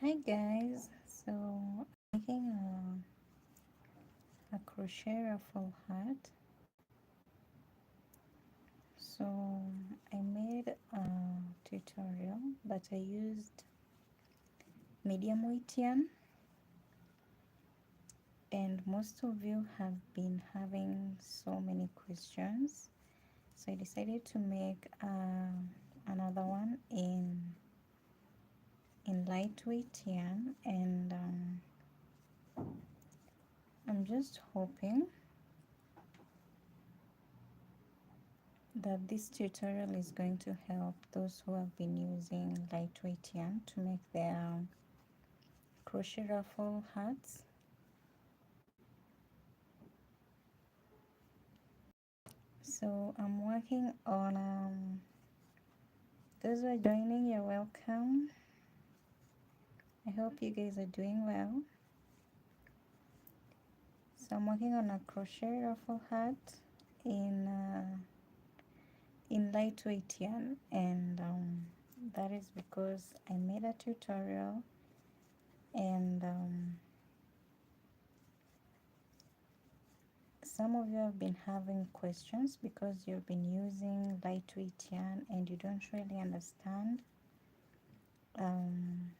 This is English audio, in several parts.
Hi guys, so I'm making a crochet ruffle hat. So I made a tutorial, but I used medium weight yarn, and most of you have been having so many questions, so I decided to make another one in lightweight yarn, and I'm just hoping that this tutorial is going to help those who have been using lightweight yarn to make their crochet ruffle hats. So I'm working on those who are joining, you're welcome. I hope you guys are doing well. So I'm working on a crochet ruffle hat in lightweight yarn, and that is because I made a tutorial, and some of you have been having questions because you've been using lightweight yarn and you don't really understand um,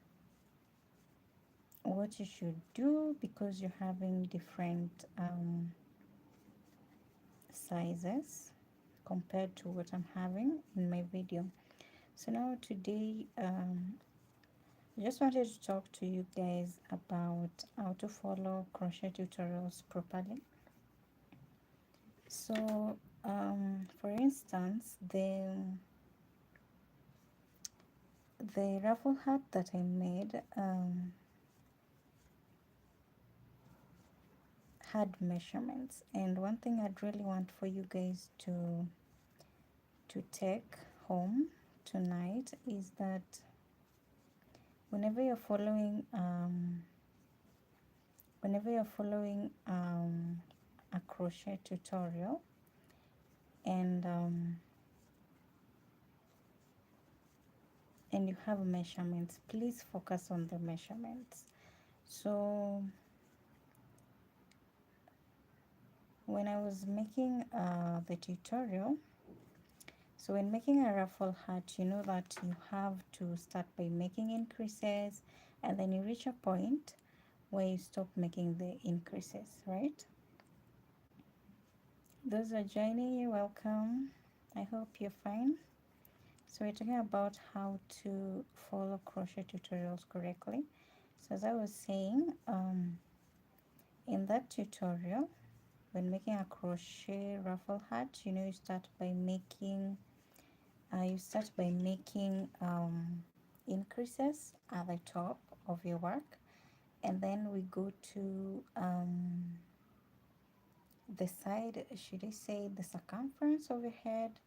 what you should do because you're having different sizes compared to what I'm having in my video. So now today I just wanted to talk to you guys about how to follow crochet tutorials properly. So for instance, the ruffle hat that I made had measurements, and one thing I'd really want for you guys to take home tonight is that whenever you're following a crochet tutorial, and and you have measurements, please focus on the measurements. So when I was making the tutorial, so when making a ruffle hat, you know that you have to start by making increases, and then you reach a point where you stop making the increases, right? Those are joining, you welcome. I hope you're fine. So we're talking about how to follow crochet tutorials correctly. So as I was saying, in that tutorial, when making a crochet ruffle hat, you know, you start by making increases at the top of your work, and then we go to the side, should I say the circumference of your head.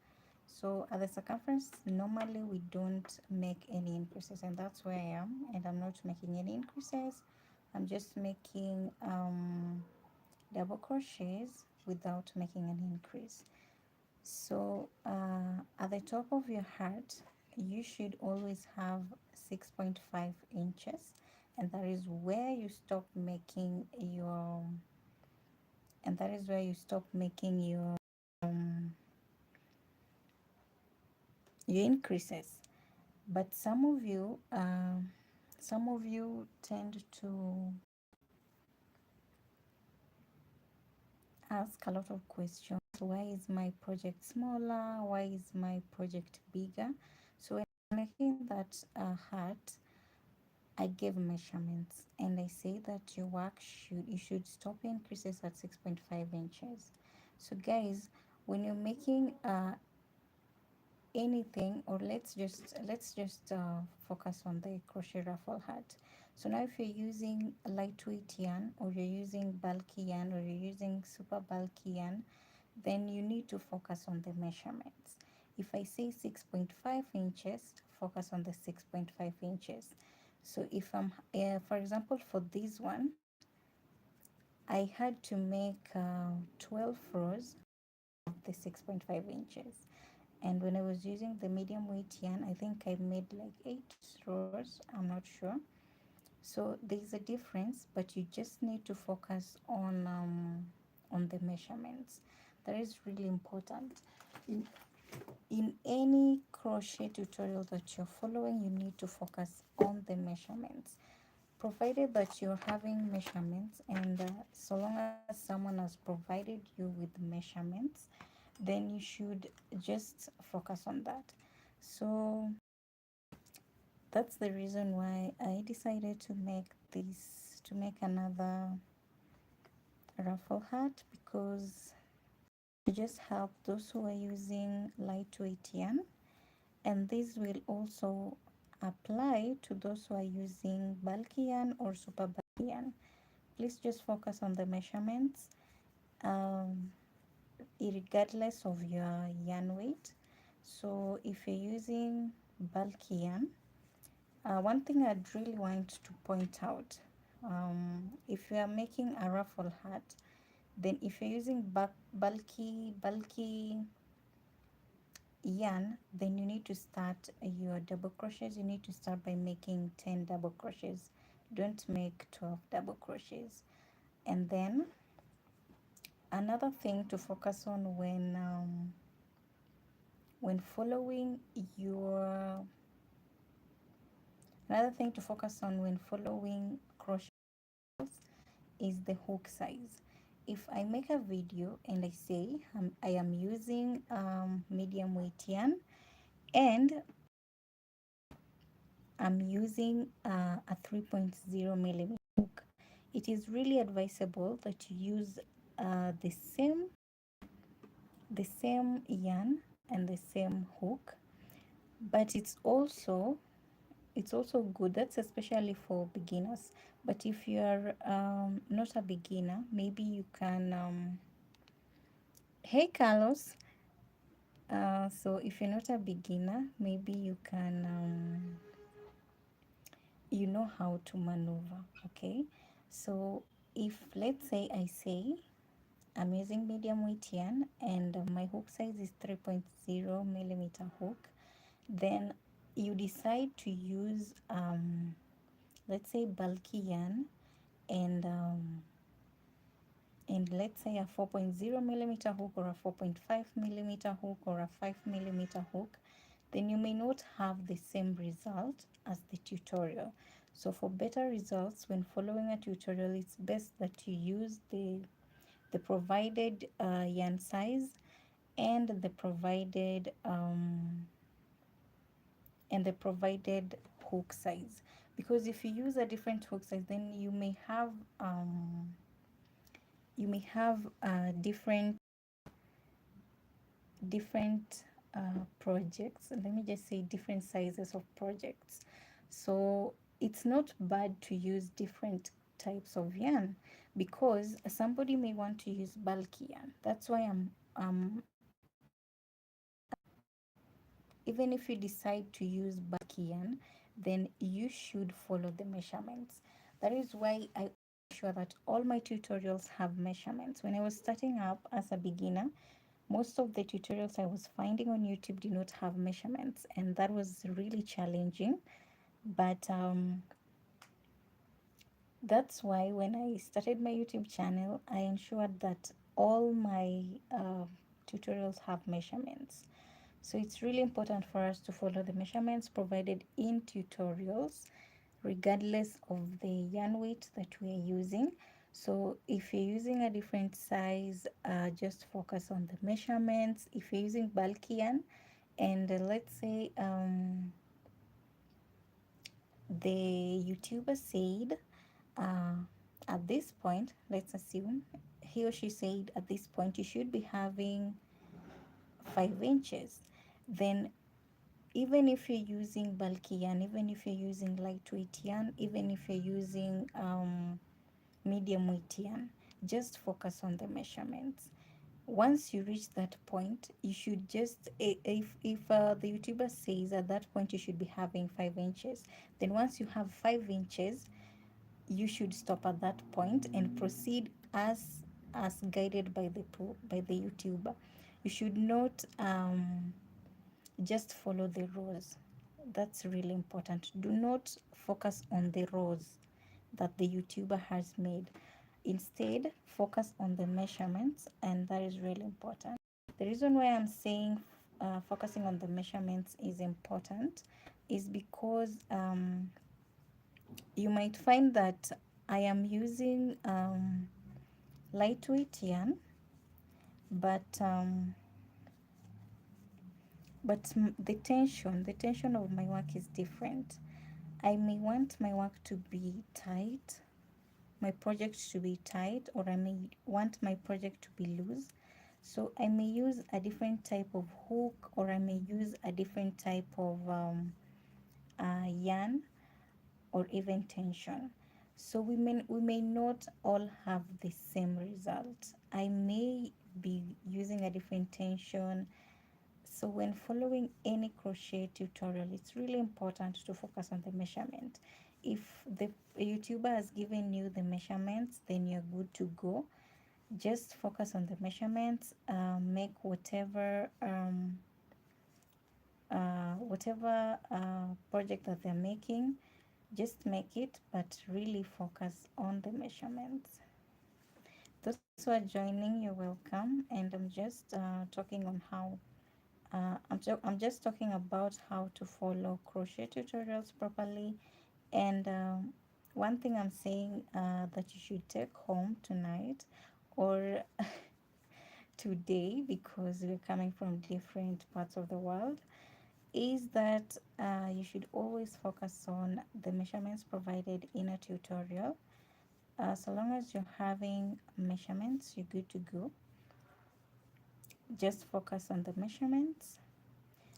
So at the circumference, normally we don't make any increases, and that's where I am, and I'm not making any increases. I'm just making double crochets without making an increase. So at the top of your heart, you should always have 6.5 inches, and that is where you stop making your um, your increases. But some of you tend to ask a lot of questions. Why is my project smaller? Why is my project bigger? So when I'm making that hat, I give measurements, and I say that you should stop increases at 6.5 inches. So guys, when you're making anything, or let's just focus on the crochet ruffle hat. So now if you're using lightweight yarn, or you're using bulky yarn, or you're using super bulky yarn, then you need to focus on the measurements. If I say 6.5 inches, focus on the 6.5 inches. So if I'm for example, for this one, I had to make 12 rows of the 6.5 inches, and when I was using the medium weight yarn, I think I made like 8 rows, I'm not sure. So there's a difference, but you just need to focus on the measurements. That is really important. In, in any crochet tutorial that you're following, you need to focus on the measurements. Provided that you're having measurements, and so long as someone has provided you with measurements, then you should just focus on that. So that's the reason why I decided to make another ruffle hat, because to just help those who are using lightweight yarn, and this will also apply to those who are using bulky yarn or super bulky yarn. Please just focus on the measurements, um, regardless of your yarn weight. So if you're using bulky yarn, one thing I'd really want to point out, if you are making a ruffle hat, then if you're using bulky yarn, then you need to start your double crochets. You need to start by making 10 double crochets. Don't make 12 double crochets. And then another thing to focus on when following your another thing to focus on when following crochet is the hook size. If I make a video and I say I am using medium weight yarn, and I'm using a 3.0 millimeter hook, it is really advisable that you use the same yarn and the same hook. But it's also good, that's especially for beginners. But if you're not a beginner, maybe you can hey Carlos, so if you're not a beginner, maybe you can you know how to maneuver. Okay, so if let's say I say I'm using medium weight yarn and my hook size is 3.0 millimeter hook, then you decide to use let's say bulky yarn, and let's say a 4.0 millimeter hook, or a 4.5 millimeter hook, or a 5 millimeter hook, then you may not have the same result as the tutorial. So for better results when following a tutorial, it's best that you use the provided yarn size and the provided hook size. Because if you use a different hook size, then you may have different projects. Let me just say different sizes of projects. So it's not bad to use different types of yarn, because somebody may want to use bulky yarn. That's why even if you decide to use bulky yarn, then you should follow the measurements. That is why I make sure that all my tutorials have measurements. When I was starting up as a beginner, most of the tutorials I was finding on YouTube did not have measurements, and that was really challenging. But that's why when I started my YouTube channel, I ensured that all my tutorials have measurements. So it's really important for us to follow the measurements provided in tutorials, regardless of the yarn weight that we are using. So if you're using a different size, just focus on the measurements. If you're using bulky yarn, and let's say the YouTuber said at this point, let's assume he or she said at this point you should be having 5 inches, then even if you're using bulky yarn, even if you're using lightweight yarn, even if you're using medium weight yarn, just focus on the measurements. Once you reach that point, you should just if the YouTuber says at that point you should be having 5 inches, then once you have 5 inches, you should stop at that point and proceed as guided by the YouTuber. You should not just follow the rows. That's really important. Do not focus on the rows. that the YouTuber has made. Instead, focus on the measurements, and that is really important. The reason why I'm saying focusing on the measurements is important is because you might find that I am using lightweight yarn, but the tension of my work is different. I may want my work to be tight, my project to be tight, or I may want my project to be loose. So I may use a different type of hook, or I may use a different type of yarn, or even tension. So we may not all have the same result. I may be using a different tension. So when following any crochet tutorial, it's really important to focus on the measurement. If the YouTuber has given you the measurements, then you're good to go. Just focus on the measurements. Make whatever project that they're making, just make it, but really focus on the measurements. Those who are joining, you're welcome. And I'm just talking on how I'm just talking about how to follow crochet tutorials properly. And one thing I'm saying that you should take home tonight or today, because we're coming from different parts of the world, is that you should always focus on the measurements provided in a tutorial. So long as you're having measurements, you're good to go. Just focus on the measurements.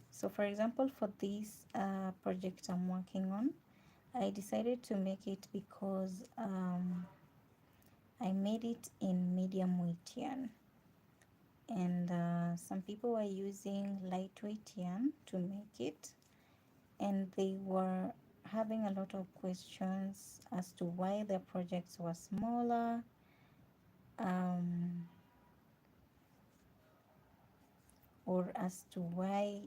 So for example, for this project I'm working on, I decided to make it because I made it in medium weight yarn, and some people were using lightweight yarn to make it, and they were having a lot of questions as to why their projects were smaller, um, or as to why,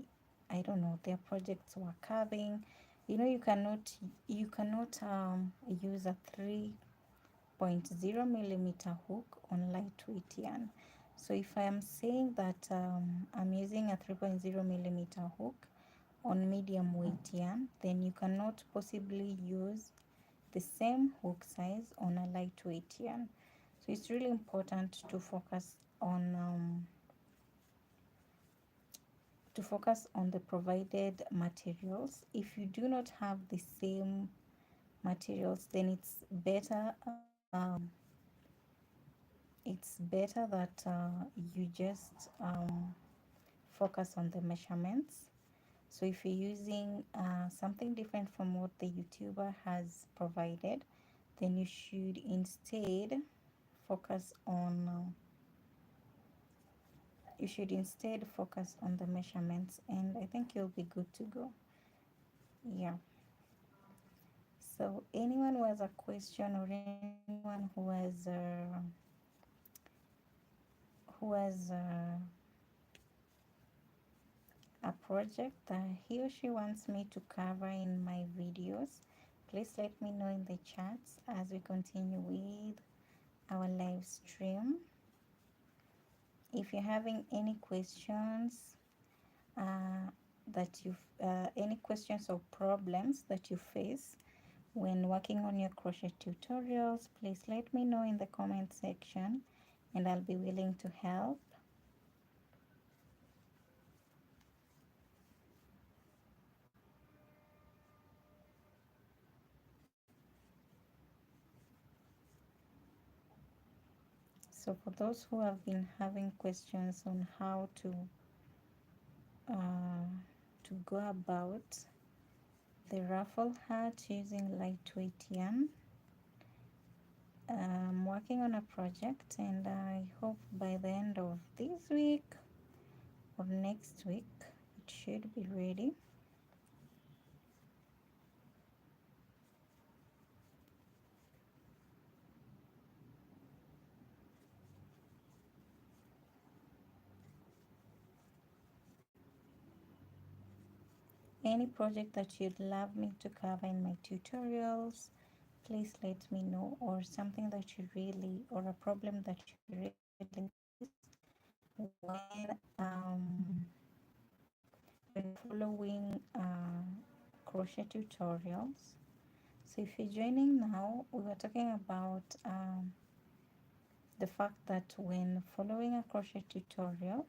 I don't know, their projects were curving. You cannot use a 3.0 millimeter hook on lightweight yarn. So if I am saying that I'm using a 3.0 millimeter hook on medium weight yarn, then you cannot possibly use the same hook size on a lightweight yarn. So it's really important to focus on the provided materials. If you do not have the same materials, then it's better that you just focus on the measurements. So if you're using something different from what the YouTuber has provided, then focus on you should instead focus on the measurements, and I think you'll be good to go. Yeah. So anyone who has a question, or anyone who has a project that he or she wants me to cover in my videos, please let me know in the chats as we continue with our live stream. If you're having any questions, any questions or problems that you face when working on your crochet tutorials, please let me know in the comment section, and I'll be willing to help. So for those who have been having questions on how to go about the ruffle hat using lightweight yarn, I'm working on a project, and I hope by the end of this week or next week it should be ready. Any project that you'd love me to cover in my tutorials, please let me know, or something that you really, or a problem that you really face when when following crochet tutorials. So if you're joining now, we were talking about the fact that when following a crochet tutorial,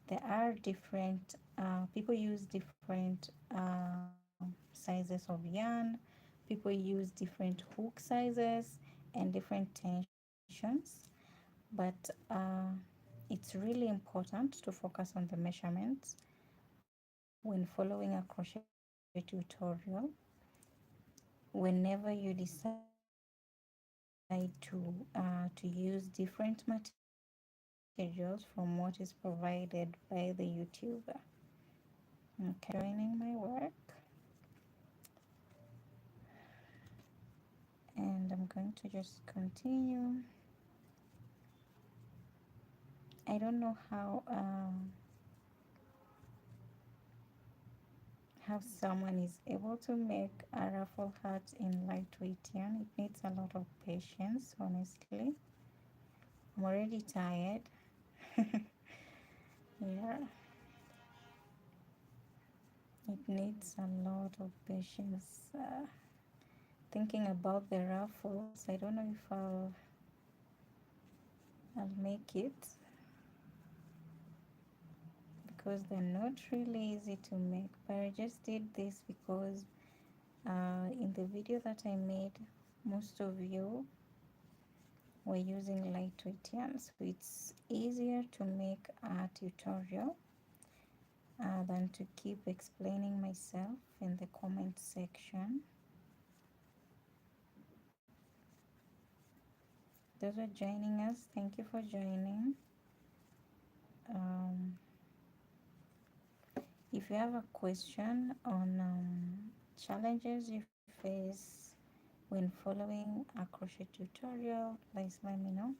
there are different people use different sizes of yarn, people use different hook sizes and different tensions, but it's really important to focus on the measurements when following a crochet tutorial. Whenever you decide to use different materials from what is provided by the YouTuber. Okay, joining my work, and I'm going to just continue. I don't know how someone is able to make a ruffle hat in lightweight yarn. It needs a lot of patience, honestly. I'm already tired. Yeah, it needs a lot of patience. Thinking about the ruffles, I don't know if I'll make it, because they're not really easy to make, but I just did this because in the video that I made, most of you were using lightweight yarn, so it's easier to make a tutorial than to keep explaining myself in the comment section. Those are joining us, thank you for joining. um, if you have a question on challenges you face when following a crochet tutorial, please let me know.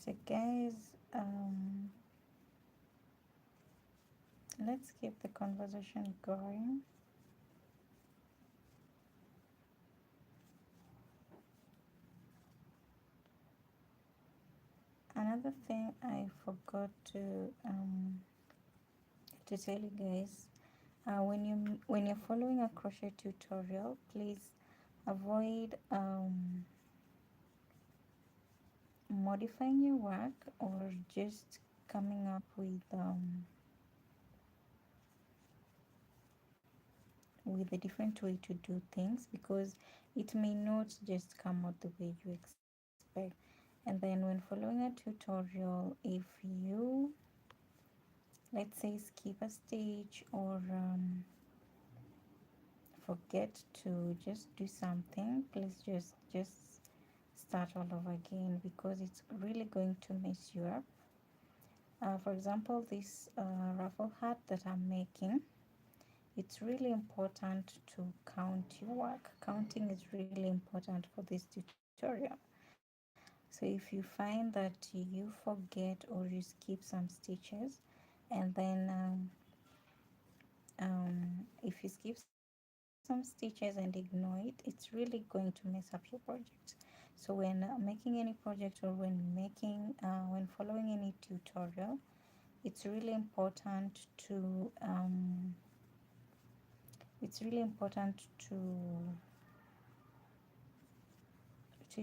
So guys, let's keep the conversation going. Another thing I forgot to tell you guys, when you're following a crochet tutorial, please avoid modifying your work or just coming up with a different way to do things, because it may not just come out the way you expect. And then when following a tutorial, if you, let's say, skip a stage or forget to just do something, please just start all over again, because it's really going to mess you up. For example, this ruffle hat that I'm making, it's really important to count your work. Counting is really important for this tutorial. So if you find that you forget or you skip some stitches, and then if you skip some stitches and ignore it, it's really going to mess up your project. So when making any project, or when following any tutorial, it's really important it's really important to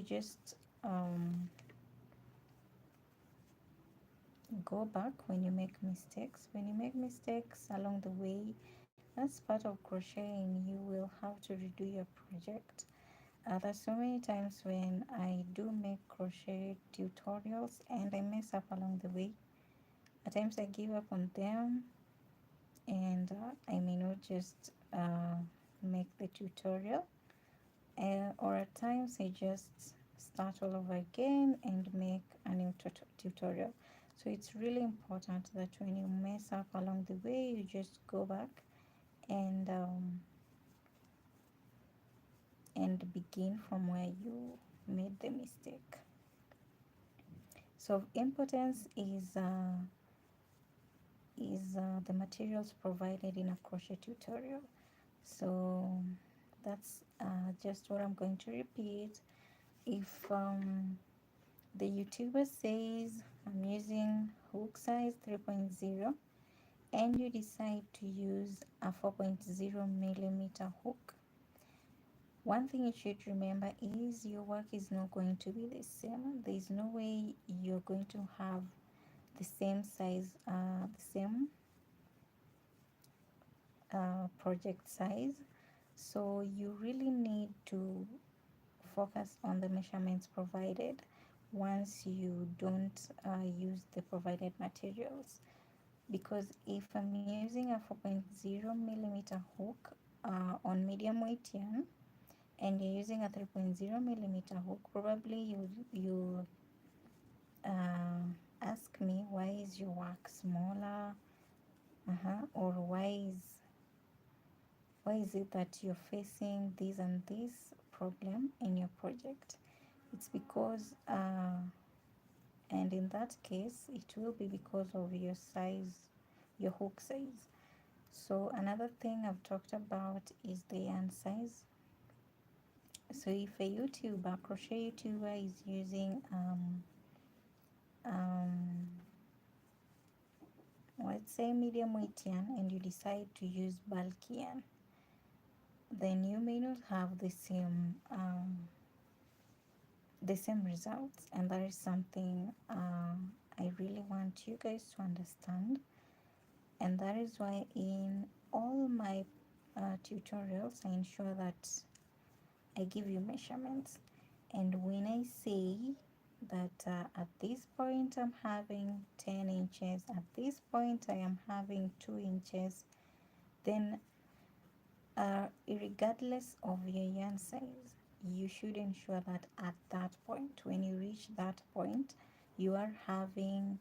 just go back when you make mistakes. When you make mistakes along the way, that's part of crocheting. You will have to redo your project. There's so many times when I do make crochet tutorials and I mess up along the way. At times I give up on them. and I may not just make the tutorial, or at times I just start all over again and make a new tutorial. So it's really important that when you mess up along the way, you just go back and begin from where you made the mistake. So of importance is the materials provided in a crochet tutorial. So that's just what I'm going to repeat. If the YouTuber says I'm using hook size 3.0 and you decide to use a 4.0 millimeter hook, one thing you should remember is your work is not going to be the same. There is no way you're going to have the same size, the same project size. So you really need to focus on the measurements provided once you don't use the provided materials. Because if I'm using a 4.0 millimeter hook on medium weight yarn, and you're using a 3.0 millimeter hook, probably you ask me, why is your work smaller, or why is it that you're facing this and this problem in your project? It's because and in that case it will be because of your size, your hook size. So another thing I've talked about is the yarn size. So if a YouTuber, crochet YouTuber, is using um, let's say medium weight yarn, and you decide to use bulky yarn, then you may not have the same results, and that is something I really want you guys to understand. And that is why in all my tutorials I ensure that I give you measurements. And when I say that at this point I'm having 10 inches, at this point I am having 2 inches, then regardless of your yarn size, you should ensure that at that point, when you reach that point, you are having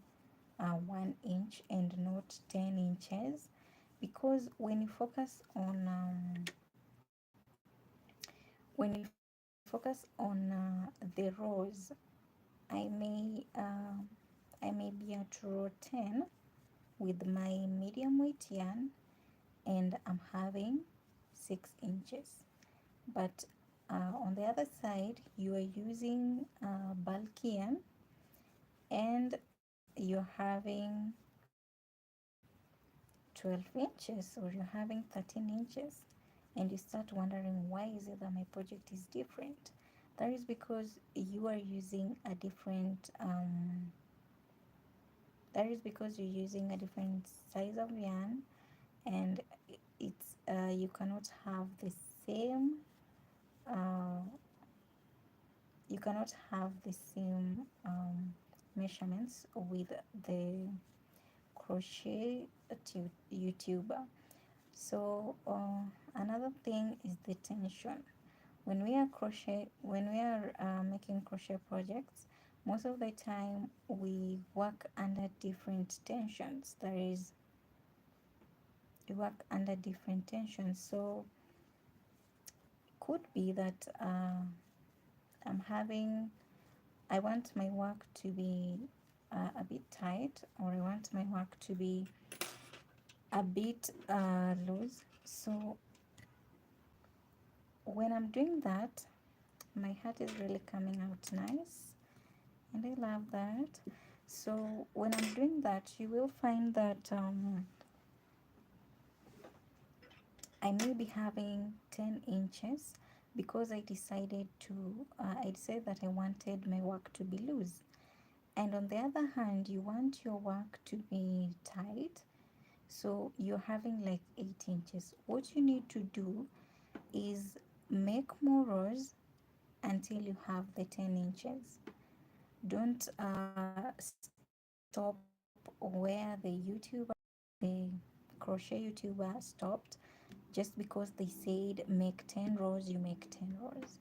1 inch and not 10 inches. Because when you focus on the rows, I may be at row 10 with my medium weight yarn, and I'm having 6 inches. But on the other side, you are using bulky yarn, and you're having 12 inches, or you're having 13 inches, and you start wondering, why is it that my project is different? That is because you are using a different size of yarn, and it's you cannot have the same uh, measurements with the crochet YouTuber. So another thing is the tension. When we are making crochet projects, most of the time we work under different tensions. We work under different tensions. So could be that I'm having I want my work to be a bit tight, or I want my work to be a bit loose. So when I'm doing that, my hat is really coming out nice, and I love that. So when I'm doing that, you will find that I may be having 10 inches, because I decided that I wanted my work to be loose. And on the other hand, you want your work to be tight, so you're having like 8 inches. What you need to do is make more rows until you have the 10 inches. Don't stop where the YouTuber, the crochet YouTuber stopped just because they said make 10 rows, you make 10 rows.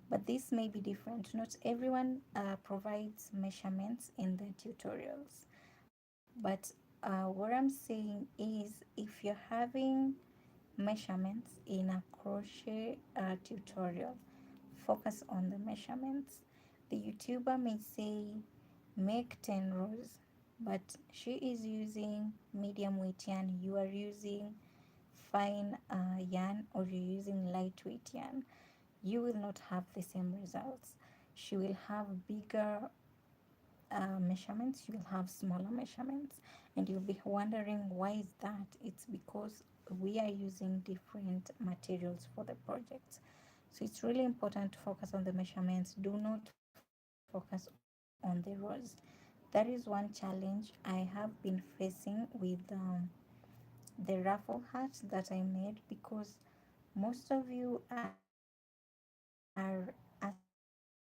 But this may be different. Not everyone provides measurements in their tutorials. But what I'm saying is, if you're having measurements in a crochet tutorial, focus on the measurements. The YouTuber may say make 10 rows, but she is using medium weight yarn, you are using fine yarn, or you're using lightweight yarn. You will not have the same results. She will have bigger measurements, you will have smaller measurements, and you'll be wondering why is that. It's because we are using different materials for the project. So it's really important to focus on the measurements. Do not focus on the rows. That is one challenge I have been facing with the raffle hats that I made, because most of you are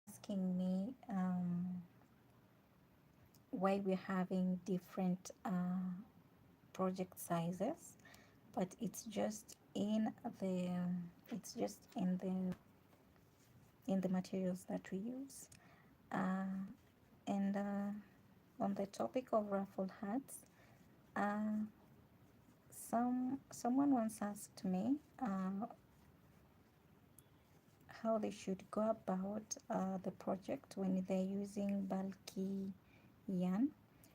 asking me why we're having different project sizes, but it's just in the materials that we use. uh, and on the topic of raffle hats, uh, someone once asked me how they should go about the project when they're using bulky yarn.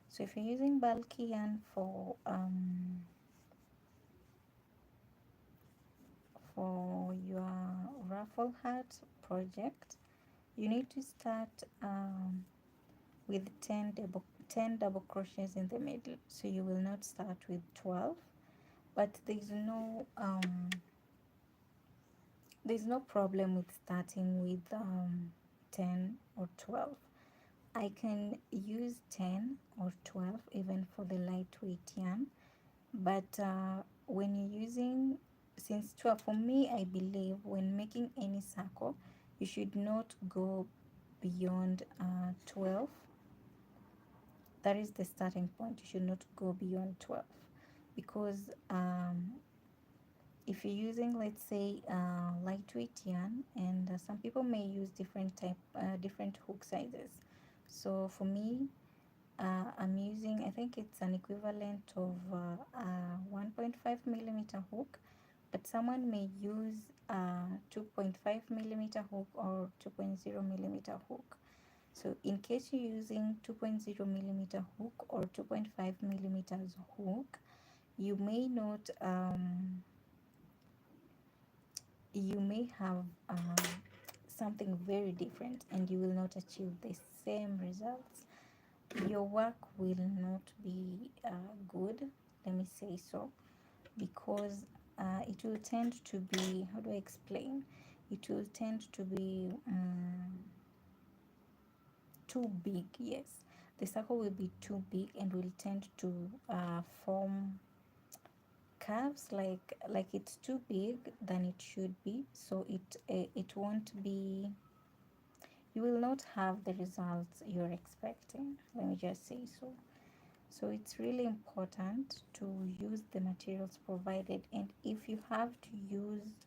So if you're using bulky yarn for your raffle hat project, you need to start with 10 double crochets in the middle. So you will not start with 12, but there's no problem with starting with 10 or 12. I can use 10 or 12 even for the lightweight yarn, but when you're using, since 12, for me, I believe when making any circle, you should not go beyond 12. That is the starting point. You should not go beyond 12, because if you're using, let's say, lightweight yarn, and some people may use different hook sizes. So for me, I'm using, I think it's an equivalent of a 1.5 millimeter hook, but someone may use a 2.5 millimeter hook or 2.0 millimeter hook. So in case you're using 2.0 millimeter hook or 2.5 millimeters hook, you may not you may have something very different, and you will not achieve the same results. Your work will not be good, let me say so, because it will tend to be, how do I explain, it will tend to be too big. Yes, the circle will be too big and will tend to form curves, like it's too big than it should be. So it won't be, you will not have the results you're expecting, let me just say so. So it's really important to use the materials provided, and if you have to use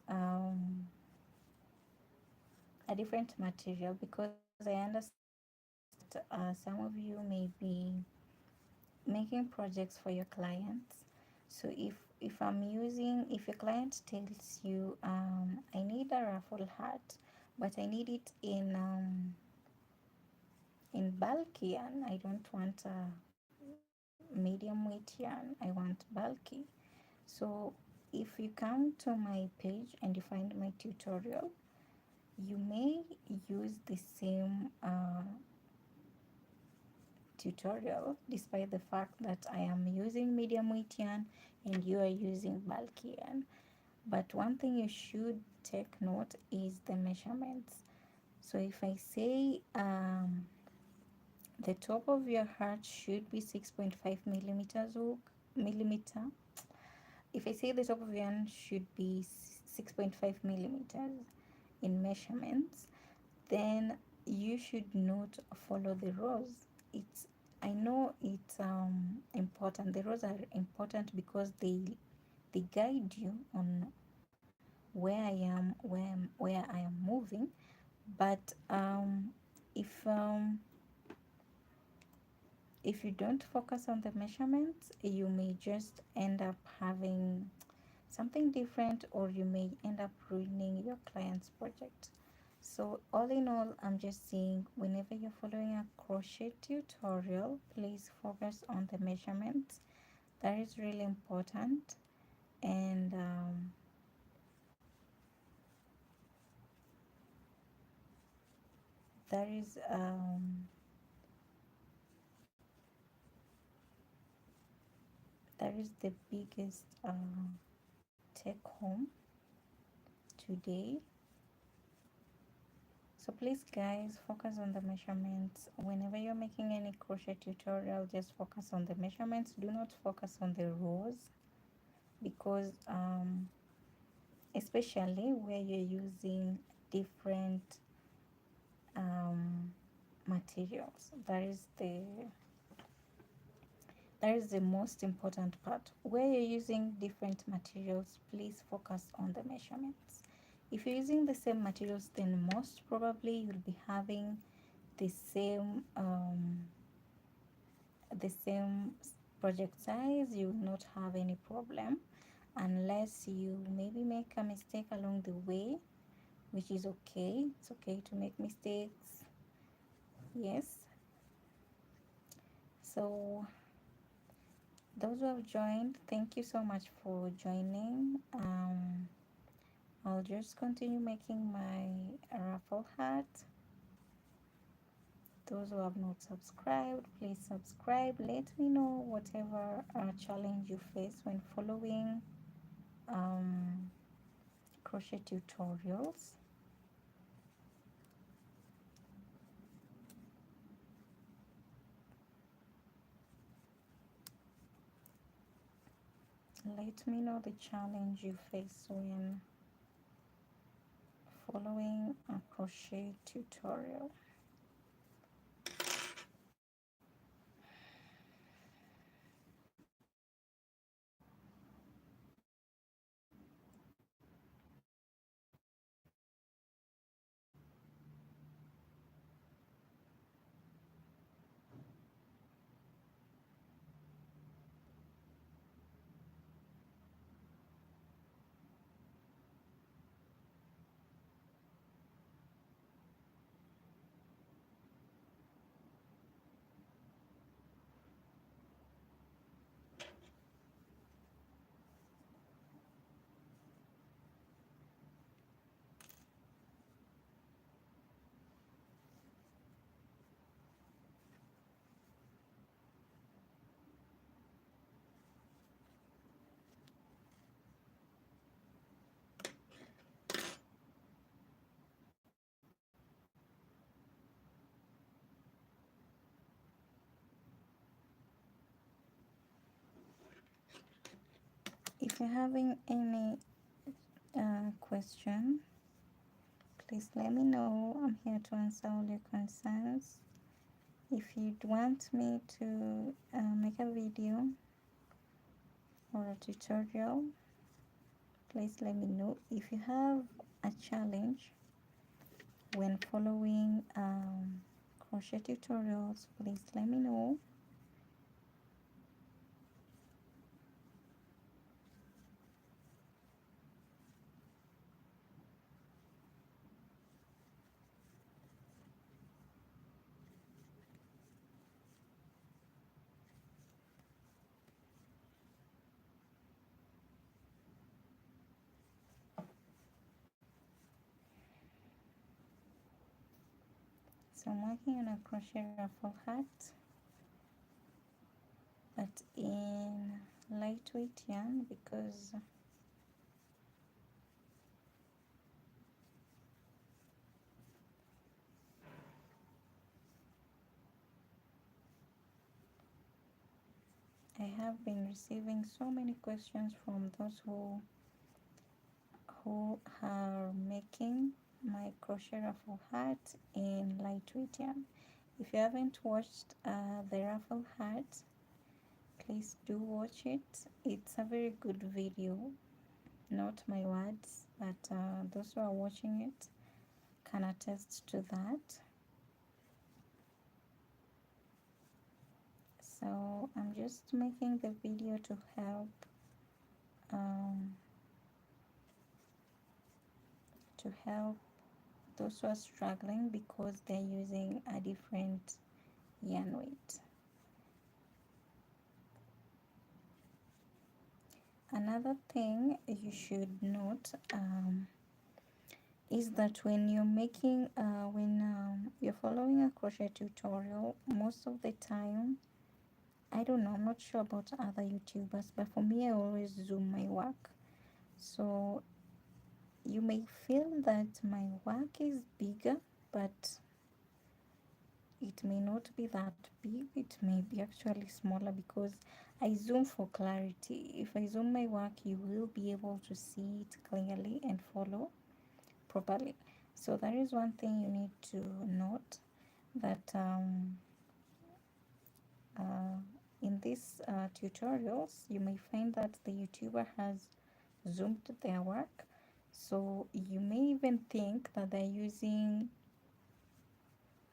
um, a different material, because I understand some of you may be making projects for your clients. So if your client tells you, I need a raffle hat, but I need it in bulky yarn, I don't want a medium weight yarn, I want bulky. So if you come to my page and you find my tutorial, you may use the same tutorial, despite the fact that I am using medium weight yarn and you are using bulky yarn. But one thing you should take note is the measurements. So if I say the top of your heart should be 6.5 millimeter, if I say the top of your yarn should be 6.5 millimeters in measurements, then you should not follow the rows. It's I know it's important. The rows are important because they guide you on where I am moving. But if um, if you don't focus on the measurements, you may just end up having something different, or you may end up ruining your client's project. So all in all, I'm just saying, whenever you're following a crochet tutorial, please focus on the measurements. That is really important. And that is that is the biggest take home today. So please guys, focus on the measurements. Whenever you're making any crochet tutorial, just focus on the measurements. Do not focus on the rows, because especially where you're using different um, materials, that is the most important part. Where you're using different materials, please focus on the measurements. If you're using the same materials, then most probably you'll be having the same the same project size. You will not have any problem, unless you maybe make a mistake along the way, which is okay. It's okay to make mistakes. Yes. So those who have joined, thank you so much for joining. I'll just continue making my raffle hat. Those who have not subscribed, please subscribe. Let me know whatever challenge you face when following um, crochet tutorials. Let me know the challenge you face when following a crochet tutorial. If you're having any question, please let me know. I'm here to answer all your concerns. If you'd want me to make a video or a tutorial, please let me know. If you have a challenge when following crochet tutorials, please let me know. So I'm working on a crochet ruffle hat, but in lightweight yarn, because I have been receiving so many questions from those who are making my crochet ruffle hat in lightweight yarn. If you haven't watched the raffle hat, please do watch it. It's a very good video, not my words, but those who are watching it can attest to that. So I'm just making the video um, to help those who are struggling because they're using a different yarn weight. Another thing you should note is that when you're making when you're following a crochet tutorial, most of the time, I don't know, I'm not sure about other YouTubers, but for me I always zoom my work. So you may feel that my work is bigger, but it may not be that big. It may be actually smaller because I zoom for clarity. If I zoom my work, you will be able to see it clearly and follow properly. So that is one thing you need to note, that uh, in these tutorials you may find that the YouTuber has zoomed their work, so you may even think that they're using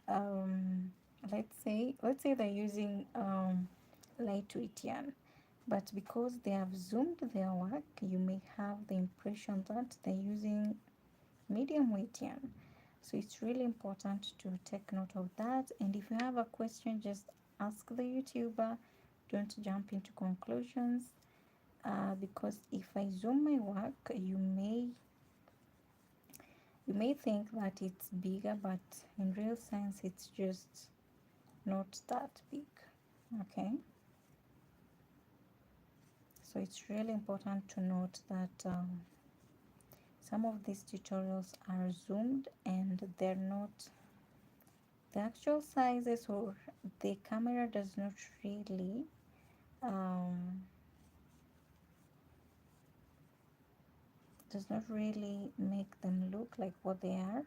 um, let's say they're using lightweight yarn, but because they have zoomed their work, you may have the impression that they're using medium weight yarn. So it's really important to take note of that. And if you have a question, just ask the YouTuber. Don't jump into conclusions, because if I zoom my work, you may think that it's bigger, but in real sense it's just not that big. Okay, so it's really important to note that some of these tutorials are zoomed and they're not the actual sizes, or the camera um, does not really make them look like what they are.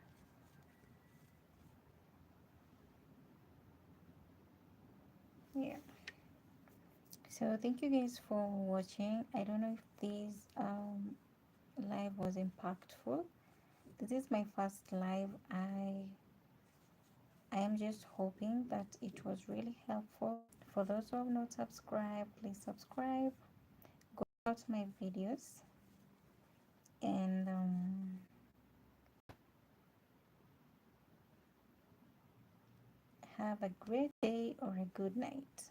Yeah, so thank you guys for watching. I don't know if this live was impactful. This is my first live. I am just hoping that it was really helpful. For those who have not subscribed, please subscribe, go out my videos, and have a great day or a good night.